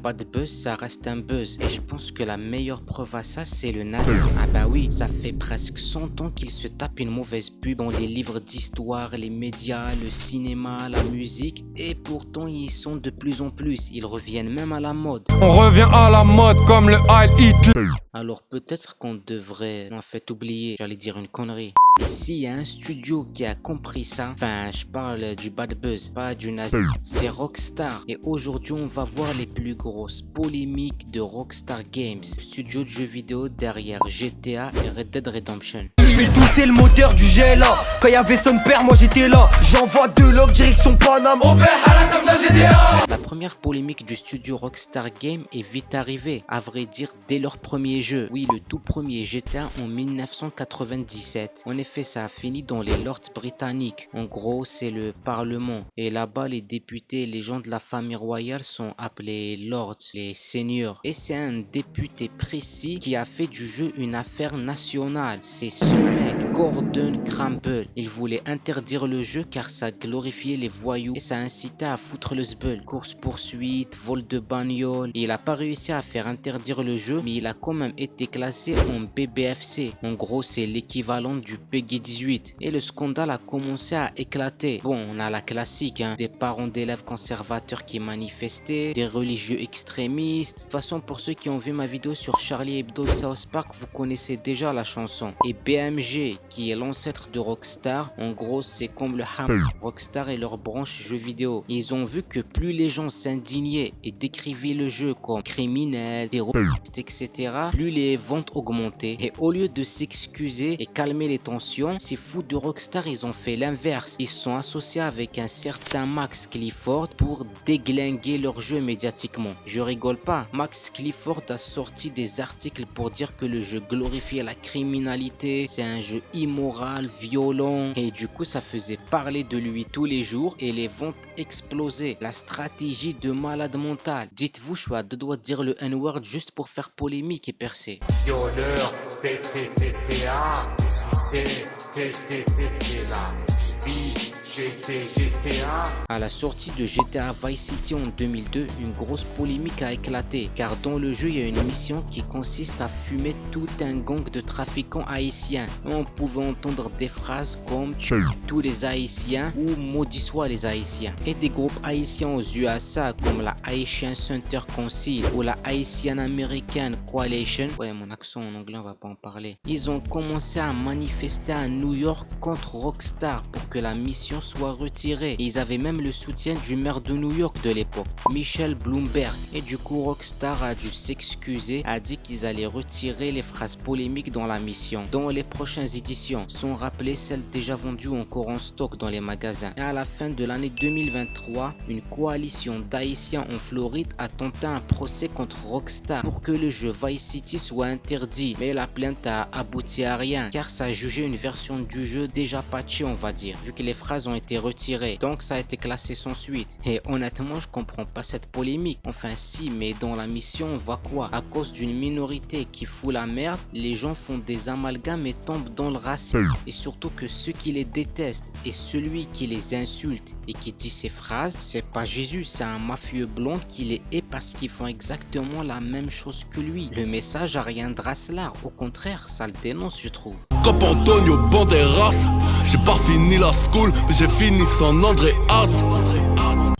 bad buzz, ça reste un buzz. Et je pense que la meilleure preuve à ça, c'est le Navi. Ah bah oui, ça fait presque 100 ans qu'il se tape une mauvaise pub dans les livres d'histoire, les médias, le cinéma, la musique. Et pourtant, ils sont de plus en plus. Ils reviennent même à la mode. On revient à la mode comme le Heil Hitler. Alors peut-être qu'on devrait en fait oublier, j'allais dire une connerie. Ici, il y a un studio qui a compris ça. Enfin, je parle du bad buzz, pas du nazi. C'est Rockstar. Et aujourd'hui, on va voir les plus grosses polémiques de Rockstar Games, studio de jeux vidéo derrière GTA et Red Dead Redemption. Je fais tousser le moteur du GLA. Quand y avait son père, moi j'étais là. J'envoie deux logs direction Paname. On fait à la table d'un GDA. La première polémique du studio Rockstar Games est vite arrivée, à vrai dire dès leur premier jeu. Oui, le tout premier GTA en 1997. En effet, ça a fini dans les Lords britanniques. En gros, c'est le Parlement. Et là-bas, les députés et les gens de la famille royale sont appelés Lords, les seigneurs. Et c'est un député précis qui a fait du jeu une affaire nationale. C'est ce mec, Gordon Cramble. Il voulait interdire le jeu car ça glorifiait les voyous et ça incitait à foutre le zbeul. Course-poursuite, vol de bagnole. Il a pas réussi à faire interdire le jeu, mais il a quand même été classé en BBFC. En gros, c'est l'équivalent du PEGI 18. Et le scandale a commencé à éclater. Bon, on a la classique, hein, des parents d'élèves conservateurs qui manifestaient, des religieux extrémistes. De toute façon, pour ceux qui ont vu ma vidéo sur Charlie Hebdo et South Park, vous connaissez déjà la chanson. Et BMG, qui est l'ancêtre de Rockstar, en gros, c'est comme le Ham. Rockstar et leur branche jeux vidéo. Ils ont vu que plus les gens s'indignaient et décrivaient le jeu comme criminel, terroriste, etc., plus les ventes augmentaient. Et au lieu de s'excuser et calmer les tensions, ces fous de Rockstar, ils ont fait l'inverse. Ils se sont associés avec un certain Max Clifford pour déglinguer leur jeu médiatiquement. Je rigole pas. Max Clifford a sorti des articles pour dire que le jeu glorifiait la criminalité, c'est un jeu immoral, violent, et du coup ça faisait parler de lui tous les jours et les ventes explosaient. La stratégie de malade mental. Dites-vous, je suis à deux doigts de dire le N-word juste pour faire polémique et percer. Violeur, TTTTA, sucé, TTTTA, j'vis, GTA. À la sortie de GTA Vice City en 2002, une grosse polémique a éclaté, car dans le jeu il y a une mission qui consiste à fumer tout un gang de trafiquants haïtiens. On pouvait entendre des phrases comme tue tous les haïtiens ou maudit soit les haïtiens. Et des groupes haïtiens aux USA comme la Haitian Center Council ou la Haitian American Coalition, ouais mon accent en anglais on va pas en parler, ils ont commencé à manifester à New York contre Rockstar pour que la mission soit retirée. Et ils avaient même le soutien du maire de New York de l'époque, Michel Bloomberg. Et du coup Rockstar a dû s'excuser, a dit qu'ils allaient retirer les phrases polémiques dans la mission. Dans les prochaines éditions, sont rappelées celles déjà vendues encore en stock dans les magasins. Et à la fin de l'année 2023, une coalition d'Haïtiens en Floride a tenté un procès contre Rockstar pour que le jeu Vice City soit interdit. Mais la plainte a abouti à rien, car ça a jugé une version du jeu déjà patchée on va dire, vu que les phrases ont été retirées. Donc ça a été classé sans suite. Et honnêtement, je comprends pas cette polémique. Enfin si, mais dans la mission, on voit quoi? À cause d'une minorité qui fout la merde, les gens font des amalgames et tombent dans le racisme. Et surtout que ceux qui les détestent et celui qui les insulte et qui dit ces phrases, c'est pas Jésus, c'est un mafieux blond qui les hait parce qu'ils font exactement la même chose que lui. Le message a rien de racelard, au contraire, ça le dénonce je trouve. Comme Antonio Banderas, j'ai pas fini la school, mais j'ai fini San Andreas.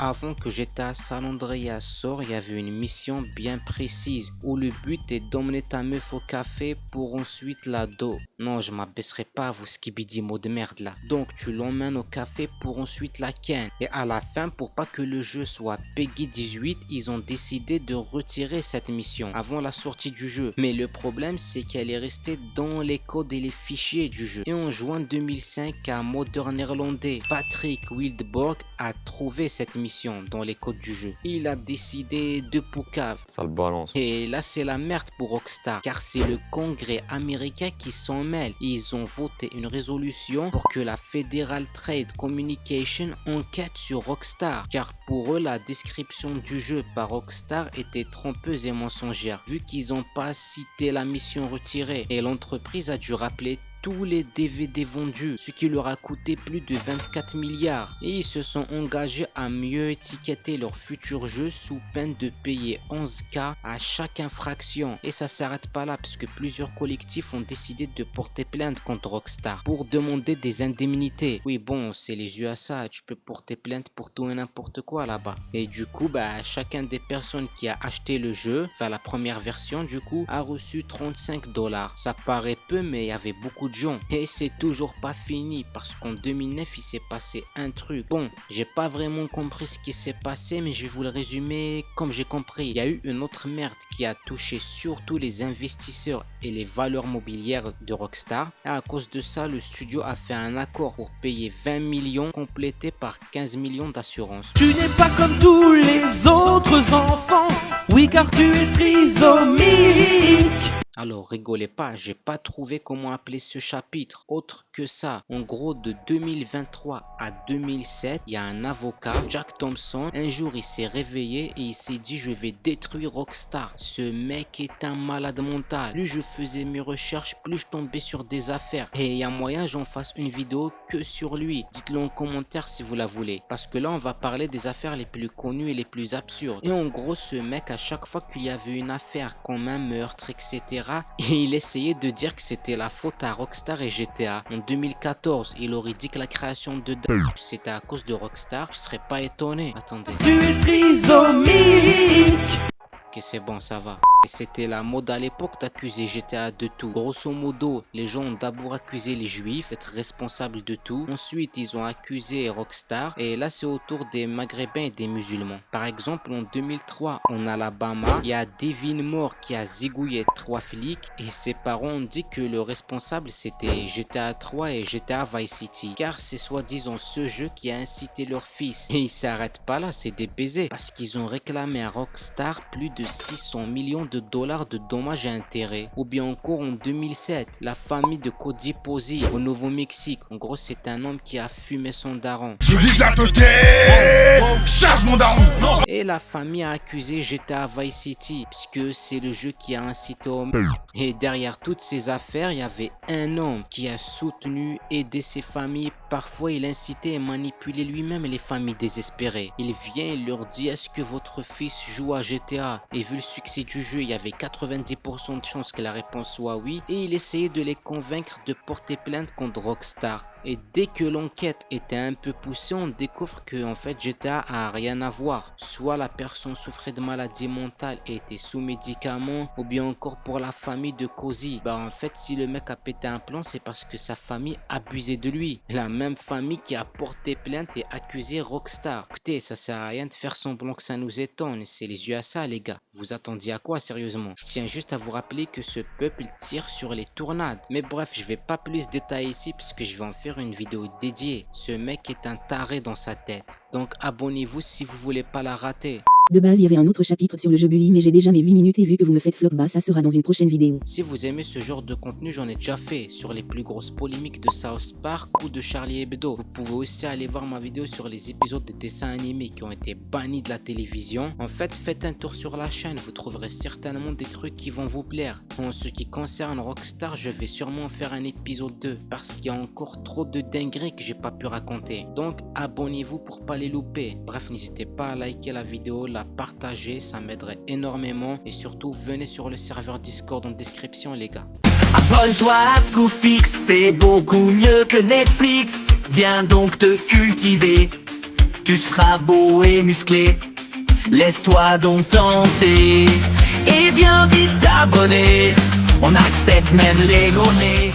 Avant que GTA San Andreas sorte, il y avait une mission bien précise où le but est d'emmener ta meuf au café pour ensuite la do. Non, je m'abaisserai pas à vos skibidi mots de merde là. Donc tu l'emmènes au café pour ensuite la ken. Et à la fin, pour pas que le jeu soit PEGI 18, ils ont décidé de retirer cette mission avant la sortie du jeu. Mais le problème, c'est qu'elle est restée dans les codes et les fichiers du jeu. Et en juin 2005, un modeur néerlandais, Patrick Wildborg, a trouvé cette mission dans les codes du jeu. Il a décidé de poucave. Ça le balance. Et là c'est la merde pour Rockstar, car c'est le congrès américain qui s'en mêle. Ils ont voté une résolution pour que la Federal Trade Communication enquête sur Rockstar, car pour eux la description du jeu par Rockstar était trompeuse et mensongère, vu qu'ils n'ont pas cité la mission retirée. Et l'entreprise a dû rappeler tous les DVD vendus, ce qui leur a coûté plus de 24 milliards. Et ils se sont engagés à mieux étiqueter leurs futurs jeux sous peine de payer 11K à chaque infraction. Et ça s'arrête pas là, puisque plusieurs collectifs ont décidé de porter plainte contre Rockstar pour demander des indemnités. Oui bon, c'est les USA, tu peux porter plainte pour tout et n'importe quoi là-bas. Et du coup, chacun des personnes qui a acheté le jeu, enfin la première version du coup, a reçu 35 $. Ça paraît peu, mais il y avait beaucoup de gens. Et c'est toujours pas fini, parce qu'en 2009 il s'est passé un truc. Bon, j'ai pas vraiment compris ce qui s'est passé, mais je vais vous le résumer comme j'ai compris. Il y a eu une autre merde qui a touché surtout les investisseurs et les valeurs mobilières de Rockstar. Et à cause de ça, le studio a fait un accord pour payer 20 millions complété par 15 millions d'assurance. Tu n'es pas comme tous les autres enfants, oui car tu es trisomique. Alors rigolez pas, j'ai pas trouvé comment appeler ce chapitre autre que ça. En gros, de 2023 à 2007, il y a un avocat, Jack Thompson. Un jour il s'est réveillé et il s'est dit je vais détruire Rockstar. Ce mec est un malade mental. Plus je faisais mes recherches, plus je tombais sur des affaires. Et il y a moyen j'en fasse une vidéo que sur lui. Dites-le en commentaire si vous la voulez. Parce que là on va parler des affaires les plus connues et les plus absurdes. Et en gros ce mec, à chaque fois qu'il y avait une affaire comme un meurtre, etc., et il essayait de dire que c'était la faute à Rockstar et GTA. En 2014, il aurait dit que la création de c'était à cause de Rockstar. Je serais pas étonné. Attendez. Tu es trisomique. Ok, c'est bon, ça va. Et c'était la mode à l'époque d'accuser GTA de tout. Grosso modo, les gens ont d'abord accusé les juifs d'être responsables de tout. Ensuite, ils ont accusé Rockstar. Et là, c'est au tour des maghrébins et des musulmans. Par exemple, en 2003, en Alabama, il y a Devin Moore qui a zigouillé 3 flics. Et ses parents ont dit que le responsable, c'était GTA 3 et GTA Vice City. Car c'est soi-disant ce jeu qui a incité leur fils. Et ils s'arrêtent pas là, c'est des baisers. Parce qu'ils ont réclamé à Rockstar plus de 600 millions de dollars de dommages et intérêts. Ou bien encore en 2007, la famille de Cody Posey au Nouveau-Mexique. En gros, c'est un homme qui a fumé son daron. Je vise la côté, charge mon daron. Et la famille a accusé GTA Vice City, puisque c'est le jeu qui a incité au meurtre. Et derrière toutes ces affaires, il y avait un homme qui a soutenu, aidé ses familles. Parfois, il incitait et manipulait lui-même les familles désespérées. Il vient et leur dit: est-ce que votre fils joue à GTA? Et vu le succès du jeu, il y avait 90% de chances que la réponse soit oui. Et il essayait de les convaincre de porter plainte contre Rockstar. Et dès que l'enquête était un peu poussée, on découvre que en fait GTA a rien à voir. Soit la personne souffrait de maladie mentale et était sous médicaments, ou bien encore pour la famille de Cozy. En fait, si le mec a pété un plomb, c'est parce que sa famille abusait de lui. La même famille qui a porté plainte et accusé Rockstar. Écoutez, ça sert à rien de faire semblant que ça nous étonne. C'est les USA, les gars. Vous attendiez à quoi sérieusement? Je tiens juste à vous rappeler que ce peuple tire sur les tournades. Mais bref, je vais pas plus détailler ici puisque je vais en faire une vidéo dédiée. Ce mec est un taré dans sa tête. Donc abonnez-vous si vous voulez pas la rater. De base, il y avait un autre chapitre sur le jeu Bully, mais j'ai déjà mes 8 minutes et vu que vous me faites flop, ça sera dans une prochaine vidéo. Si vous aimez ce genre de contenu, j'en ai déjà fait sur les plus grosses polémiques de South Park ou de Charlie Hebdo. Vous pouvez aussi aller voir ma vidéo sur les épisodes de dessins animés qui ont été bannis de la télévision. En fait, faites un tour sur la chaîne, vous trouverez certainement des trucs qui vont vous plaire. En ce qui concerne Rockstar, je vais sûrement faire un épisode 2 parce qu'il y a encore trop de dingueries que j'ai pas pu raconter. Donc abonnez-vous pour pas les louper. Bref, n'hésitez pas à liker la vidéo, la partager, ça m'aiderait énormément. Et surtout, venez sur le serveur Discord en description, les gars. Abonne-toi à Scoofix, c'est beaucoup mieux que Netflix. Viens donc te cultiver, tu seras beau et musclé. Laisse-toi donc tenter et viens vite t'abonner. On accepte même les gonner.